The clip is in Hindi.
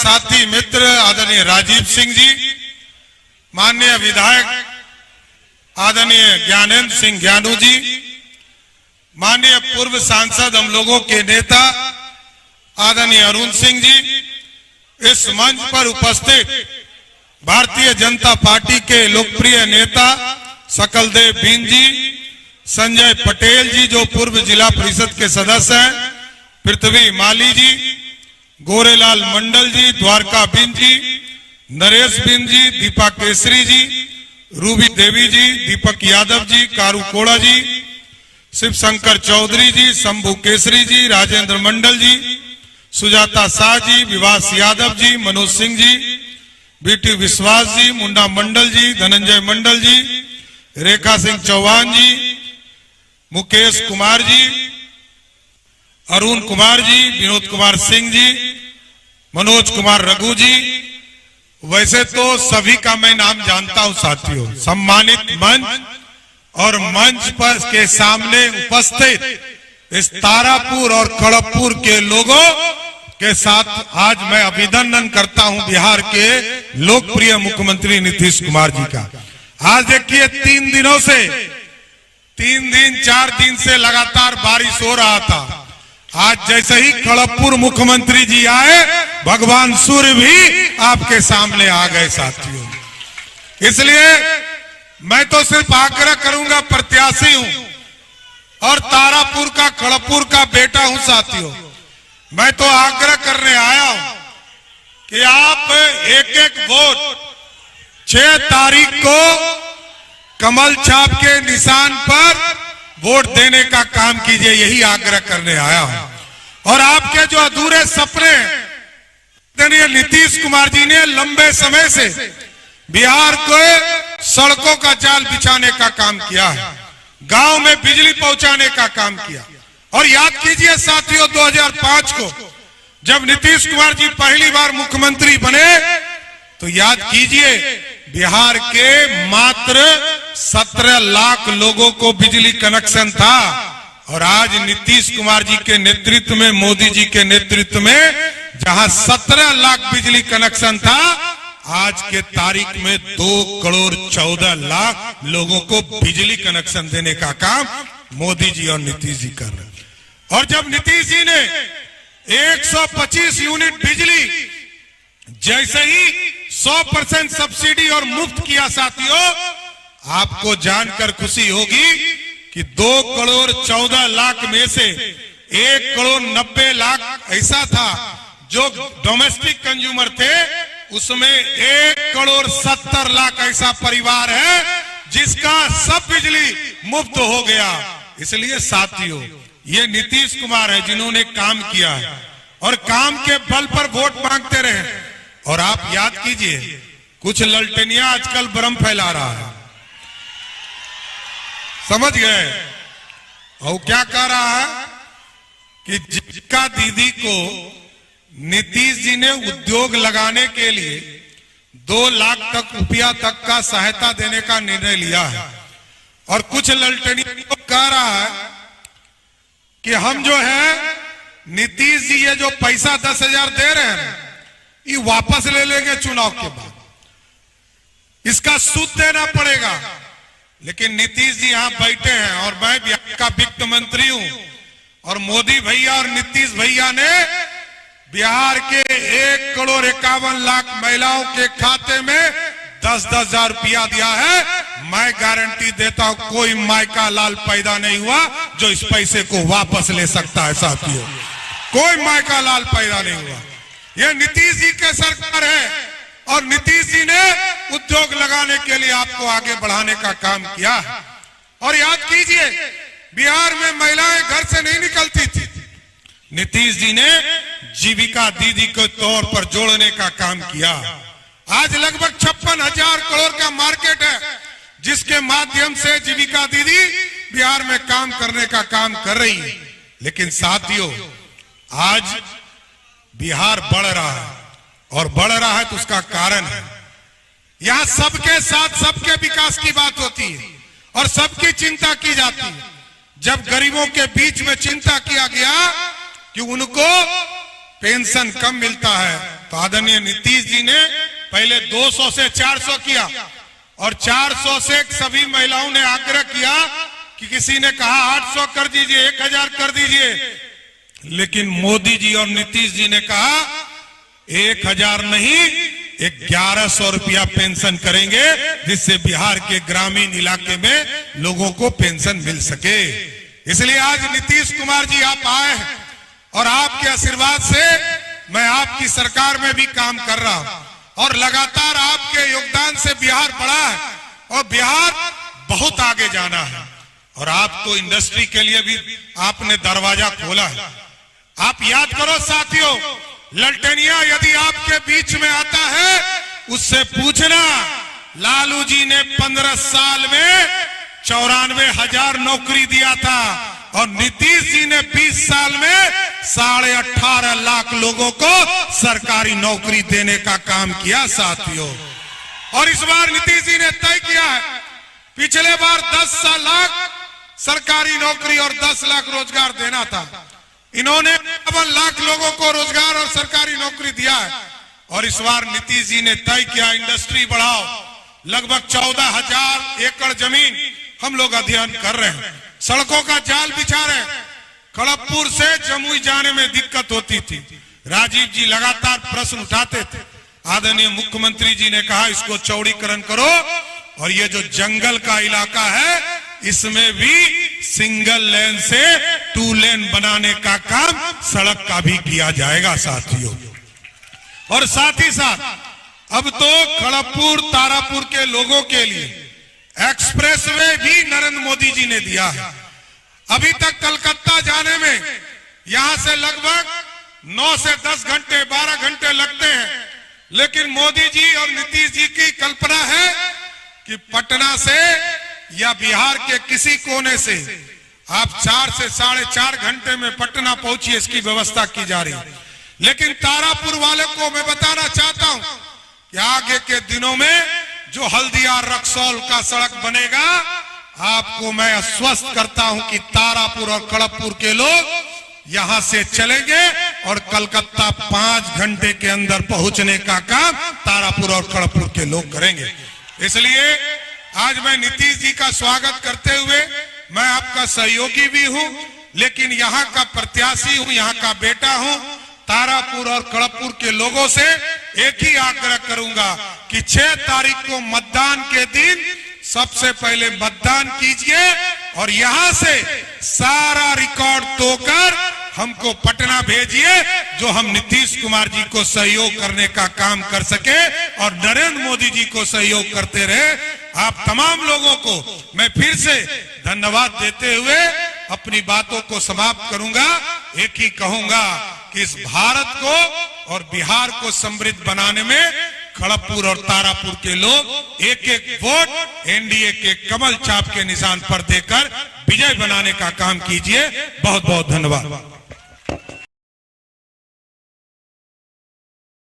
साथी मित्र आदरणीय राजीव सिंह जी, माननीय विधायक आदरणीय ज्ञानेंद्र सिंह ज्ञानू जी, माननीय पूर्व सांसद हम लोगों के नेता आदरणीय अरुण सिंह जी, इस मंच पर उपस्थित भारतीय जनता पार्टी के लोकप्रिय नेता सकलदेव बिंद जी, संजय पटेल जी जो पूर्व जिला परिषद के सदस्य हैं, पृथ्वी माली जी, गोरेलाल मंडल जी, द्वारका बिंद जी, नरेश बिंद जी, दीपा केसरी जी, रूबी देवी जी, दीपक यादव जी, कारू कोड़ा जी, शिव शंकर चौधरी जी, शंभू केसरी जी, राजेंद्र मंडल जी, सुजाता शाह जी, विवास यादव जी, मनोज सिंह जी, बीटी विश्वास जी, मुंडा मंडल जी, धनंजय मंडल जी, रेखा सिंह चौहान जी, मुकेश कुमार जी, अरुण कुमार जी, विनोद कुमार सिंह जी, मनोज कुमार रघु जी। वैसे तो सभी का मैं नाम जानता हूं साथियों। सम्मानित मंच और मंच पर के सामने उपस्थित इस तारापुर और खड़गपुर के लोगों के साथ आज मैं अभिनंदन करता हूं बिहार के लोकप्रिय मुख्यमंत्री नीतीश कुमार जी का। आज देखिए 3 दिनों से 4 दिन से लगातार बारिश हो रहा था। आज जैसे ही खड़गपुर मुख्यमंत्री जी आए, भगवान सूर्य भी आपके सामने आ गए साथियों। इसलिए मैं तो सिर्फ आग्रह करूंगा, प्रत्याशी हूं और तारापुर का खड़गपुर का बेटा हूं साथियों। मैं तो आग्रह करने आया हूं कि आप एक वोट 6 तारीख को कमल छाप के निशान पर वोट देने का काम कीजिए, यही आग्रह करने आया हूं। और आपके जो अधूरे सपने नीतीश कुमार जी ने लंबे समय से बिहार को सड़कों का जाल बिछाने का काम किया है, गांव में बिजली पहुंचाने का काम किया। और याद कीजिए साथियों, 2005 को जब नीतीश कुमार जी पहली बार मुख्यमंत्री बने तो याद कीजिए बिहार के मात्र 17 लाख लोगों को बिजली कनेक्शन था। और आज नीतीश कुमार जी के नेतृत्व में, मोदी जी के नेतृत्व में जहां 17 लाख बिजली कनेक्शन था, आज के तारीख में 2 करोड़ 14 लाख लोगों को बिजली कनेक्शन देने का काम मोदी जी और नीतीश जी कर रहे हैं। और जब नीतीश जी ने 125 यूनिट बिजली जैसे ही 100% सब्सिडी और मुफ्त किया साथियों, आपको जानकर खुशी होगी कि 2 करोड़ 14 लाख में से 1 करोड़ 90 लाख ऐसा था जो डोमेस्टिक कंज्यूमर थे, उसमें 1 करोड़ 70 लाख ऐसा परिवार है जिसका सब बिजली मुफ्त हो गया। इसलिए साथियों, ये नीतीश कुमार है जिन्होंने काम किया है और काम के बल पर वोट मांगते रहे। और आप याद कीजिए, कुछ ललटेनिया आजकल भ्रम फैला रहा है, समझ गए? और क्या कह रहा है कि जीविका दीदी को नीतीश जी ने उद्योग लगाने के लिए 2 लाख तक रुपया तक का सहायता देने का निर्णय लिया है। और कुछ ललटेनिया कह रहा है कि हम जो है नीतीश जी ये जो पैसा 10,000 दे रहे हैं ये वापस ले लेंगे चुनाव के बाद, इसका सूद देना पड़ेगा। लेकिन नीतीश जी यहां बैठे हैं और मैं बिहार का वित्त मंत्री हूं और मोदी भैया और नीतीश भैया ने बिहार के 1 करोड़ 51 लाख महिलाओं के खाते में 10-10 हजार रुपया दिया है। मैं गारंटी देता हूं कोई मायका लाल पैदा नहीं हुआ जो इस पैसे को वापस ले सकता है साथियों, कोई मायका लाल पैदा नहीं हुआ। यह नीतीश जी की सरकार है और नीतीश जी ने उद्योग लगाने के लिए आपको आगे बढ़ाने का काम किया है। और याद कीजिए, बिहार में महिलाएं घर से नहीं निकलती थी, नीतीश जी ने जीविका दीदी के तौर पर जोड़ने का काम किया। आज लगभग 56,000 करोड़ का मार्केट है जिसके माध्यम से जीविका दीदी बिहार में काम करने का काम कर रही है। लेकिन साथियों, आज बिहार बढ़ रहा है और बढ़ रहा है तो उसका कारण है, यहां सबके साथ सबके विकास की बात होती है और सबकी चिंता की जाती है। जब गरीबों के बीच में चिंता किया गया कि उनको पेंशन कम मिलता है, तो आदरणीय नीतीश जी ने पहले 200 से 400 किया और 400 से सभी महिलाओं ने आग्रह किया कि किसी ने कहा 800 कर दीजिए, 1000 कर दीजिए, लेकिन मोदी जी और नीतीश जी ने कहा 1000 नहीं 1100 रुपया पेंशन करेंगे, जिससे बिहार के ग्रामीण इलाके में लोगों को पेंशन मिल सके। इसलिए आज नीतीश कुमार जी आप आए हैं और आपके आशीर्वाद से मैं आपकी सरकार में भी काम कर रहा हूं और लगातार आपके योगदान से बिहार बढ़ा है और बिहार बहुत आगे जाना है। और आप तो इंडस्ट्री के लिए भी आपने दरवाजा खोला है। आप याद करो साथियों, ललटेनिया यदि आपके बीच में आता है उससे पूछना, लालू जी ने 15 साल में 94,000 नौकरी दिया था और नीतीश जी ने 20 साल में 18.5 लाख लोगों को सरकारी नौकरी देने का काम किया साथियों। और इस बार नीतीश जी ने तय किया है, पिछले बार 10 लाख सरकारी नौकरी और 10 लाख रोजगार देना था, इन्होंने 52 लाख लोगों को रोजगार और सरकारी नौकरी दिया है। और इस बार नीतीश जी ने तय किया इंडस्ट्री बढ़ाओ, लगभग 14,000 एकड़ जमीन हम लोग अध्ययन कर रहे हैं, सड़कों का जाल बिछा रहे हैं। खड़गपुर से जमुई जाने में दिक्कत होती थी, राजीव जी लगातार प्रश्न उठाते थे, आदरणीय मुख्यमंत्री जी ने कहा इसको चौड़ीकरण करो और ये जो जंगल का इलाका है इसमें भी सिंगल लेन से 2 लेन बनाने का काम सड़क का भी किया जाएगा साथियों। और साथ ही साथ अब तो खड़गपुर तारापुर के लोगों के लिए एक्सप्रेसवे भी नरेंद्र मोदी जी ने दिया है। अभी तक कलकत्ता जाने में यहां से लगभग 9 से 10 घंटे 12 घंटे लगते हैं, लेकिन मोदी जी और नीतीश जी की कल्पना है कि पटना से या बिहार के किसी कोने से आप 4 से 4.5 घंटे में पटना पहुंचिए, इसकी व्यवस्था की जा रही है। लेकिन तारापुर वाले को मैं बताना चाहता हूं कि आगे के दिनों में जो हल्दिया रक्सौल का सड़क बनेगा, आपको मैं आश्वस्त करता हूं कि तारापुर और खड़गपुर के लोग यहां से चलेंगे और कलकत्ता 5 घंटे के अंदर पहुंचने का काम तारापुर और खड़गपुर के लोग करेंगे। इसलिए आज मैं नीतीश जी का स्वागत करते हुए, मैं आपका सहयोगी भी हूं, लेकिन यहाँ का प्रत्याशी हूं, यहाँ का बेटा हूं। तारापुर और खड़गपुर के लोगों से एक ही आग्रह करूंगा कि 6 तारीख को मतदान के दिन सबसे पहले मतदान कीजिए और यहाँ से सारा रिकॉर्ड तोड़कर हमको पटना भेजिए, जो हम नीतीश कुमार जी को सहयोग करने का काम कर सके और नरेंद्र मोदी जी को सहयोग करते रहे। आप तमाम लोगों को मैं फिर से धन्यवाद देते हुए अपनी बातों को समाप्त करूंगा। एक ही कहूंगा कि इस भारत को और बिहार को समृद्ध बनाने में खड़गपुर और तारापुर के लोग एक एक वोट एनडीए के कमल छाप के निशान पर देकर विजय बनाने का काम कीजिए। बहुत बहुत धन्यवाद।